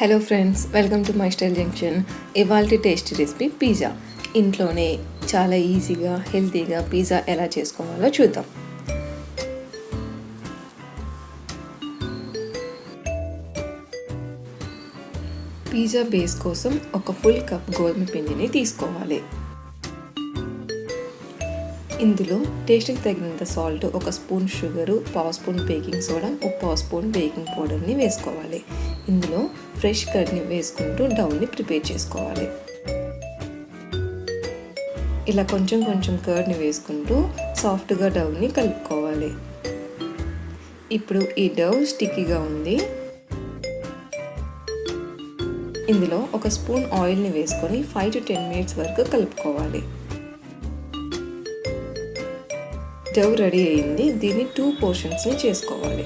Hello friends, welcome to my style junction. ఇవాల్టి tasty recipe pizza. ఇంట్లోనే చాలా ఈజీగా హెల్తీగా పిజ్జా ఎలా చేసుకోవాలో చూద్దాం. పిజ్జా బేస్ కోసం ఒక ఫుల్ కప్ గోధుమ పిండిని తీసుకోవాలి. ఇందులో టేస్ట్కి తగినంత సాల్ట్, ఒక స్పూన్ షుగరు, పావు స్పూన్ బేకింగ్ సోడా, ఒక పావు స్పూన్ బేకింగ్ పౌడర్ని వేసుకోవాలి. ఇందులో ఫ్రెష్ కర్డ్ని వేసుకుంటూ డౌని ప్రిపేర్ చేసుకోవాలి. ఇలా కొంచెం కొంచెం కర్డ్ని వేసుకుంటూ సాఫ్ట్గా డౌని కలుపుకోవాలి. ఇప్పుడు ఈ డవ్ స్టిక్కీగా ఉంది. ఇందులో ఒక స్పూన్ ఆయిల్ని వేసుకొని 5 to 10 minutes వరకు కలుపుకోవాలి. డవ్ రెడీ అయింది. దీన్ని 2 పోర్షన్స్ని చేసుకోవాలి.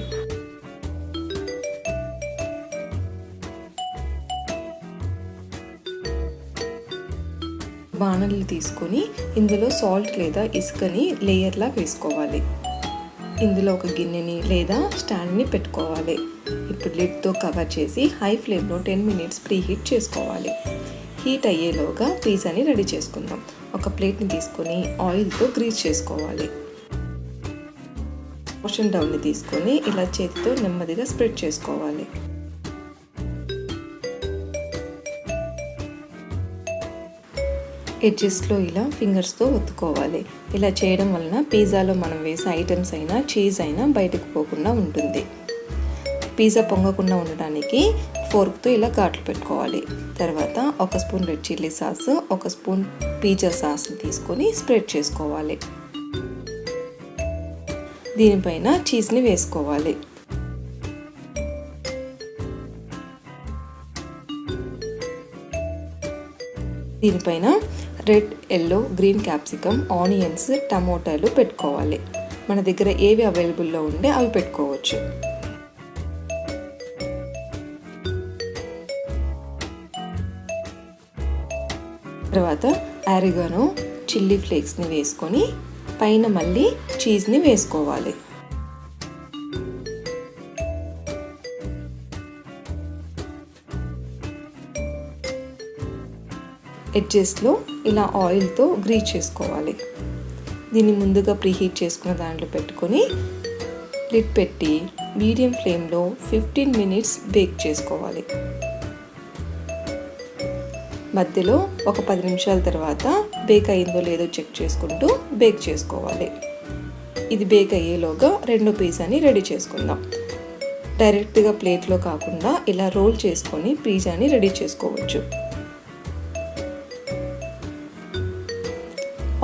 బాణలు తీసుకొని ఇందులో సాల్ట్ లేదా ఇసుకని లేయర్లా వేసుకోవాలి. ఇందులో ఒక గిన్నెని లేదా స్టాండ్ని పెట్టుకోవాలి. ఇప్పుడు లిడ్తో కవర్ చేసి హై ఫ్లేమ్లో 10 minutes ప్రీ హీట్ చేసుకోవాలి. హీట్ అయ్యేలోగా పిజ్జాని రెడీ చేసుకుందాం. ఒక ప్లేట్ని తీసుకొని ఆయిల్తో గ్రీస్ చేసుకోవాలి. పోర్షన్ డౌన్ని తీసుకొని ఇలా చేతితో నెమ్మదిగా స్ప్రెడ్ చేసుకోవాలి. ఎడ్జెస్లో ఇలా ఫింగర్స్తో ఒత్తుకోవాలి. ఇలా చేయడం వలన పిజ్జాలో మనం వేసే ఐటమ్స్ అయినా చీజ్ అయినా బయటకు పోకుండా ఉంటుంది. పిజ్జా పొంగకుండా ఉండడానికి ఫోర్క్తో ఇలా ఘాట్లు పెట్టుకోవాలి. తర్వాత ఒక స్పూన్ రెడ్ చిల్లీ సాస్, ఒక స్పూన్ పిజ్జా సాస్ని తీసుకొని స్ప్రెడ్ చేసుకోవాలి. దీనిపైన చీజ్ని వేసుకోవాలి. దీనిపైన red, yellow, green capsicum, onions, టమోటాలు పెట్టుకోవాలి. మన దగ్గర ఏవి అవైలబుల్లో ఉంటే అవి పెట్టుకోవచ్చు. తర్వాత ఆరిగానో, చిల్లీ ఫ్లేక్స్ని వేసుకొని పైన మళ్ళీ చీజ్ని వేసుకోవాలి. ఎడ్జెస్లో ఇలా ఆయిల్తో గ్రీస్ చేసుకోవాలి. దీన్ని ముందుగా ప్రీహీట్ చేసుకున్న దాంట్లో పెట్టుకొని లిడ్ పెట్టి మీడియం ఫ్లేమ్లో 15 minutes బేక్ చేసుకోవాలి. మధ్యలో ఒక 10 నిమిషాల తర్వాత బేక్ అయ్యిందో లేదో చెక్ చేసుకుంటూ బేక్ చేసుకోవాలి. ఇది బేక్ అయ్యేలోగా రెండో పిజ్జాని రెడీ చేసుకుందాం. డైరెక్ట్గా ప్లేట్లో కాకుండా ఇలా రోల్ చేసుకొని పిజ్జాని రెడీ చేసుకోవచ్చు.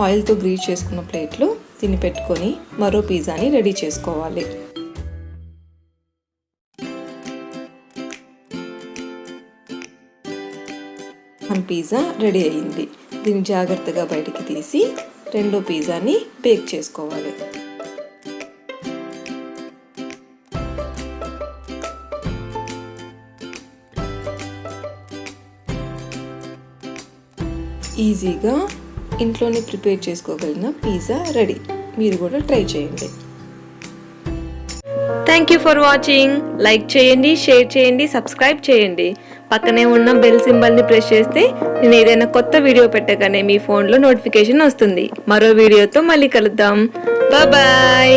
ఆయిల్తో గ్రీస్ చేసుకున్న ప్లేట్లో దీన్ని పెట్టుకొని మరో పిజ్జాని రెడీ చేసుకోవాలి. మన పిజ్జా రెడీ అయ్యింది. దీన్ని జాగ్రత్తగా బయటికి తీసి రెండో పిజ్జాని బేక్ చేసుకోవాలి. ఈజీగా ఇంట్లోనే ప్రిపేర్ చేసుకోగలిగిన పిజ్జా రెడీ. మీరు కూడా ట్రై చేయండి. Thank you for watching. Like చేయండి, షేర్ చేయండి, సబ్స్క్రైబ్ చేయండి. పక్కనే ఉన్న బెల్ సింబల్ని ప్రెస్ చేస్తే నేను ఏదైనా కొత్త వీడియో పెట్టగానే మీ ఫోన్లో నోటిఫికేషన్ వస్తుంది. మరో వీడియోతో మళ్ళీ కలుద్దాం. బాయ్.